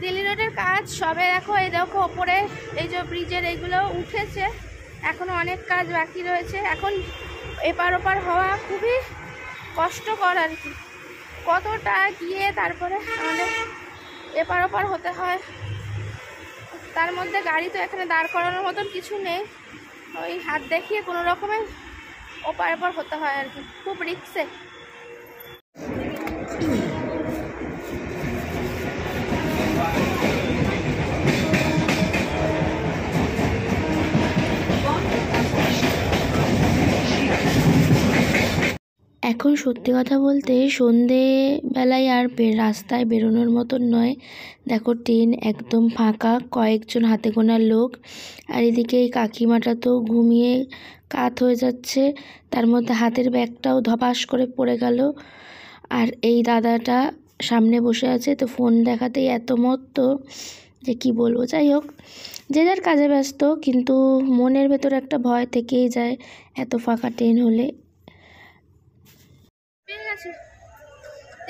দিল্লি রোডের কাজ সবে দেখো, এই দেখো ওপরে এই যে ব্রিজের এইগুলো উঠেছে, এখনো অনেক কাজ বাকি রয়েছে। এখন এপার ওপার হওয়া খুবই কষ্টকর আর কি, কতটা গিয়ে তারপরে আমাদের এপার ওপার হতে হয়। তার মধ্যে গাড়ি তো এখানে দাঁড় করানোর মতন কিছু নেই, ওই হাত দেখিয়ে কোনো রকমের ওপার ওপার হতে হয় আর কি, খুব রিস্কে। এখন সত্যি কথা বলতে সন্ধেবেলায় আর রাস্তায় বেরোনোর মতন নয়। দেখো ট্রেন একদম ফাঁকা, কয়েকজন হাতে গোনা লোক। আর এদিকে এই কাকিমাটা তো ঘুমিয়ে কাত হয়ে যাচ্ছে, তার মধ্যে হাতের ব্যাগটাও ধপাস করে পড়ে গেল। আর এই দাদাটা সামনে বসে আছে, তো ফোন দেখাতেই এত মত্ত যে কি বলবো। যাই হোক, যে যার কাজে ব্যস্ত, কিন্তু মনের ভেতর একটা ভয় থেকেই যায় এত ফাঁকা ট্রেন হলে।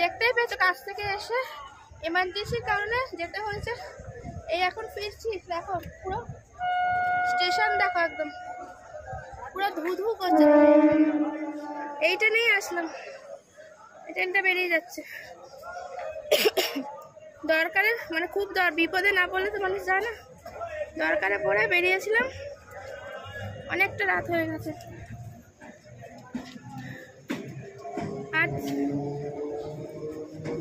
দেখতেই পেয়েছো, কাছ থেকে এসে এমার্জেন্সির কারণে যেতে হয়েছে। এই এখন ফিরছি, দেখো পুরো স্টেশন, দেখো একদম পুরো ধু ধু করছে। এইটা নিয়ে আসলাম, এই ট্রেনটা বেরিয়ে যাচ্ছে। দরকারে মানে খুব বিপদে না পড়লে তো মানুষ যায় না, দরকারে পড়ে বেরিয়েছিলাম, অনেকটা রাত হয়ে গেছে। আর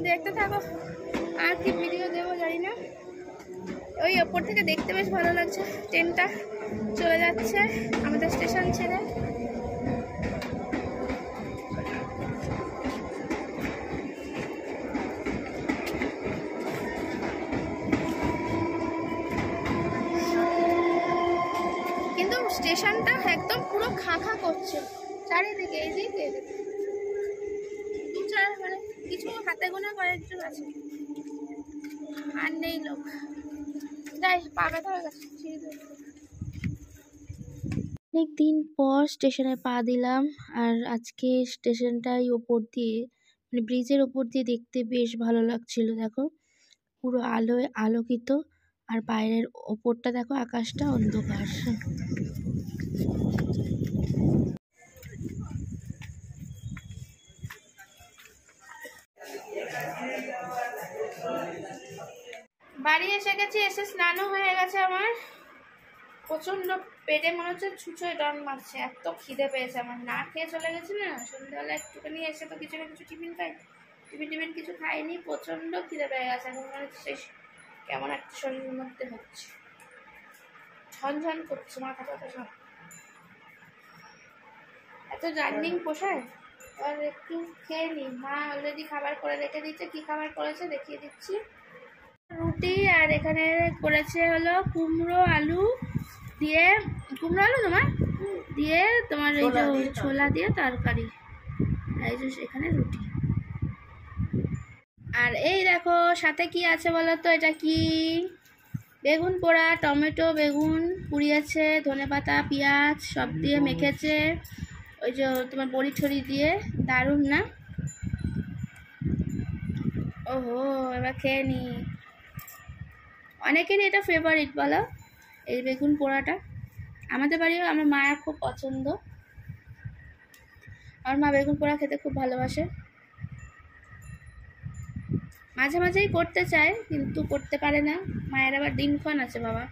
দেখতে থাকো, আর কি ভিডিও দেবো জানি না। ওই ওপর থেকে দেখতে বেশ ভালো লাগছে, ট্রেনটা চলে যাচ্ছে আমাদের স্টেশন ছেড়ে। কিন্তু স্টেশনটা একদম পুরো খাঁখা করছে চারিদিকে, এইদিকে মানে কিছু হাতে গোনা কয়েকজন আছে, আর নেই লোক। যাই, পা ব্যথা হয়ে গেছে। অনেক দিন পর স্টেশনে পা দিলাম, আর আজকে স্টেশনটাই ওপর দিয়ে, মানে ব্রিজের ওপর দিয়ে দেখতে বেশ ভালো লাগছিল। দেখো পুরো আলোয় আলোকিত, আর বাইরের ওপরটা দেখো আকাশটা অন্ধকার। বাড়ি এসে গেছি, এসে স্নানও হয়ে গেছে আমার। প্রচন্ড পেটে মনে হচ্ছে ছুঁচোয় ডন মারছে, এত খিদে পেয়েছে আমার। না খেয়ে চলে গেছি না সন্ধ্যাবেলা, একটুখানি এসে তো কিছু না কিছু টিফিন খাই, টিফিন কিছু খাইনি, প্রচন্ড খিদে পেয়ে গেছে। এখন মনে হচ্ছে কেমন একটা শরীরের মধ্যে হচ্ছে, ঝনঝন করছে মাথা ব্যথা সব। এত জার্নিং পোষায়? আর একটু খেয়ে নি, মা অলরেডি খাবার করে রেখে দিচ্ছে। কি খাবার করেছে দেখিয়ে দিচ্ছি। রুটি, আর এখানে করেছে হলো কুমড়ো আলু দিয়ে, কুমড়ো আলু তোমার দিয়ে, তোমার এই যে ছোলা দিয়ে তরকারি, এই যে এখানে রুটি। আর এই দেখো সাথে কি আছে বলো তো, এটা কি? বেগুন পোড়া, টমেটো বেগুন পুড়িয়েছে, ধনেপাতা পেঁয়াজ সব দিয়ে মেখেছে, ওই যে তোমার বড়ি ছড়ি দিয়ে। দারুণ না? ওহো, এবার খেয়ে নি। অনেকেরই এটা ফেভারিট বলো, এই বেগুন পোড়াটা। আমাদের বাড়িও আমার মায়ের খুব পছন্দ, আমার মা বেগুন পোড়া খেতে খুব ভালোবাসে। মাঝে মাঝেই করতে চায় কিন্তু করতে পারে না, মায়ের আবার দিনক্ষণ আছে বাবা,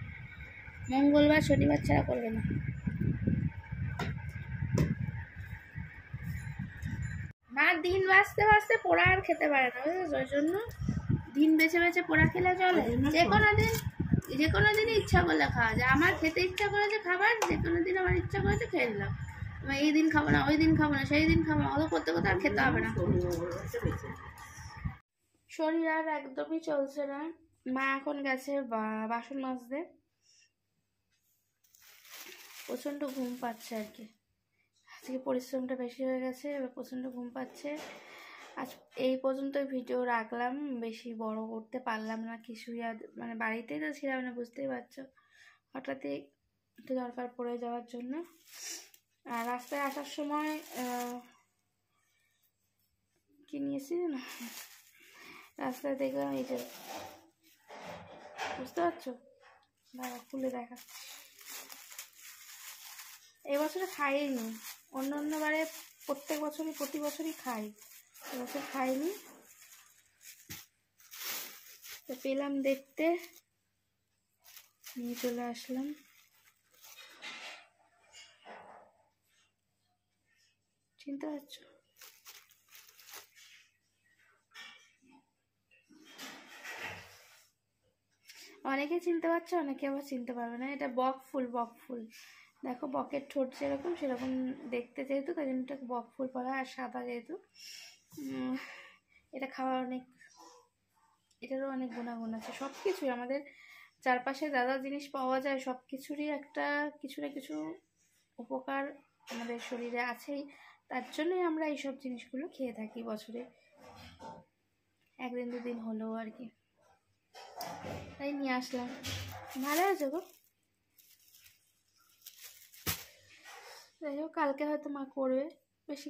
মঙ্গলবার শনিবার ছাড়া করবে না। মা দিন বাঁচতে বাঁচতে পোড়া আর খেতে পারে না, বুঝেছো? ওই জন্য দিন বেছে বেছে পোড়া খেলে চলে, যে কোনো দিনই ইচ্ছা করলে খাওয়া যায়। আমার খেতে ইচ্ছা করেছে খাবার, যে কোনো দিন আমার ইচ্ছা করেছে খেয়ে নিলাম। এই দিন খাবো না, ওই দিন খাবো না, সেই দিন খাবো না, ওগুলো করতে করতে আর খেতে হবে না। শরীর আর একদমই চলছে না। মা এখন গেছে বাসন মাজতে, প্রচণ্ড ঘুম পাচ্ছে আর কি, আজকে পরিশ্রমটা বেশি হয়ে গেছে, এবার প্রচণ্ড ঘুম পাচ্ছে। আজ এই পর্যন্তই ভিডিও রাখলাম, বেশি বড় করতে পারলাম না কিছুই। আর মানে বাড়িতেই তো ছিলাম না, বুঝতেই পারছো, হঠাৎই একটু দরকার পড়ে যাওয়ার জন্য। আর রাস্তায় আসার সময় কি নিয়েছি না, রাস্তায় দেখলাম এই যে বুঝতে পারছো? দাঁড়া খুলে দেখা। এবছরে খাইনি, অন্য বারে প্রত্যেক বছরই প্রতি বছরই খাই, এবছর খাইনি। তো পেলাম দেখতে, নিয়ে চলে আসলাম। চিনতে পারছো? অনেকে চিনতে পারছো, অনেকে আবার চিনতে পারবে না। এটা বক ফুল, বক ফুল। দেখো বকের ঠোঁট যেরকম সেরকম দেখতে, যেহেতু তাই জন্য এটাকে বক ফুল বলা হয়। আর সাদা যেহেতু, এটা খাওয়ার এটারও অনেক গুণাগুণ আছে। সব কিছুই আমাদের চারপাশে যা যা জিনিস পাওয়া যায় সব কিছুরই একটা কিছু না কিছু উপকার আমাদের শরীরে আছেই। তার জন্যই আমরা এইসব জিনিসগুলো খেয়ে থাকি বছরে একদিন দুদিন হলেও আর কি। তাই নিয়ে আসলাম। ভালো আছে গো। যাই হোক, কালকে হয়তো মা করবে। বেশি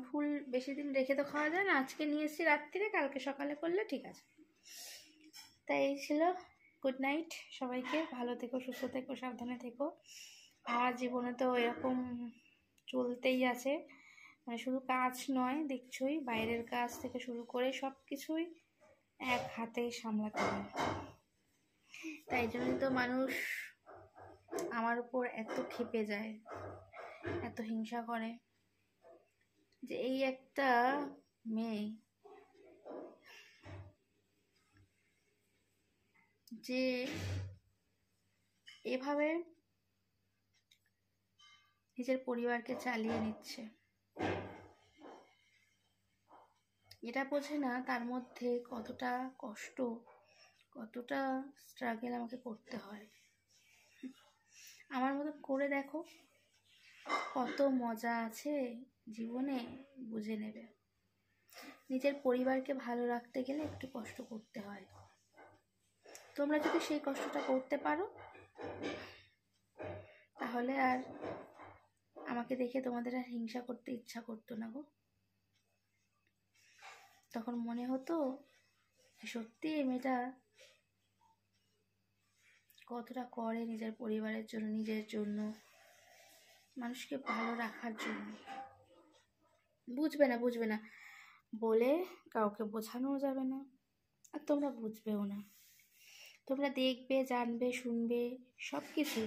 ফুল বেশি দিন রেখে তো খাওয়া যায় না। আজকে নিয়ে এসেছি রাত্রিরে, কালকে সকালে করলে ঠিক আছে। তাই এই ছিল। গুড নাইট সবাইকে। ভালো থেকো, সুস্থ থেকো, সাবধানে থেকো। আমার জীবনে তো এরকম চলতেই আছে, মানে শুধু কাজ নয়, দেখছোই বাইরের কাজ থেকে শুরু করে সব কিছুই এক হাতেই সামলাতে হয়। তাই জন্যই তো মানুষ আমার উপর এত ক্ষেপে যায়, এত হিংসা করে, যে এই একটা মেয়ে যে এভাবে নিজের পরিবারকে চালিয়ে নিচ্ছে। এটা বোঝে না তার মধ্যে কতটা কষ্ট, কতটা স্ট্রাগল আমাকে করতে হয়। আমার মতো করে দেখো, কত মজা আছে জীবনে, বুঝে নেবে। নিজের পরিবারকে ভালো রাখতে গেলে একটু কষ্ট করতে হয়। তোমরা যদি সেই কষ্টটা করতে পারো, তাহলে আর আমাকে দেখে তোমাদের আর হিংসা করতে ইচ্ছা করতো না গো। তখন মনে হতো সত্যি এই মেয়েটা কতটা করে নিজের পরিবারের জন্য, নিজের জন্য, মানুষকে ভালো রাখার জন্য। বুঝবে না বলে কাউকে বোঝানোও যাবে না, আর তোমরা বুঝবেও না। তোমরা দেখবে, জানবে, শুনবে সব কিছু,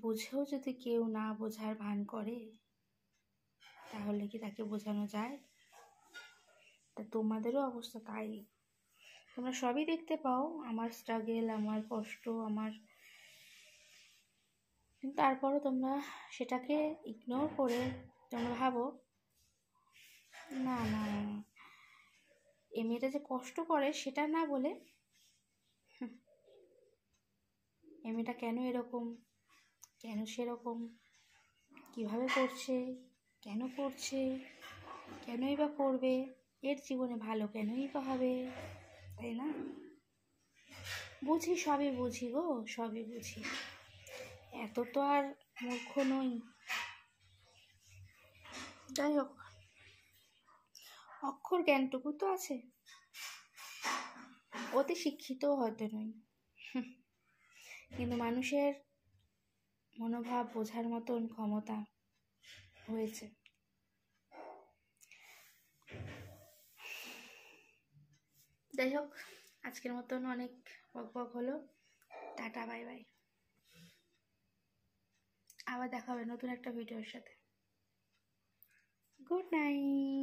বুঝেও যদি কেউ না বোঝার ভান করে, তাহলে কি তাকে বোঝানো যায়? তা তোমাদেরও অবস্থা তাই। তোমরা সবই দেখতে পাও, আমার স্ট্রাগল, আমার কষ্ট, আমার, কিন্তু তারপরও তোমরা সেটাকে ইগনোর করে তোমরা ভাবো না না এই মেয়েটা যে কষ্ট করে সেটা না বলে, এই মেয়েটা কেন এরকম, কেন সেরকম, কিভাবে করছে, কেন করছে, কেনই বা করবে, এর জীবনে ভালো কেনই বা হবে, তাই না? বুঝি, সবই বুঝি গো, সবই বুঝি, এত তো আর মূর্খ নই। যাই হোক, অক্ষর জ্ঞানটুকু তো আছে, অতি শিক্ষিতও হয়তো নই, কিন্তু মানুষের মনোভাব বোঝার মতন ক্ষমতা হয়েছে। যাই হোক, আজকের মতন অনেক বক হলো। Tata, bye bye. আবার দেখা হবে নতুন একটা ভিডিওর সাথে। Good night.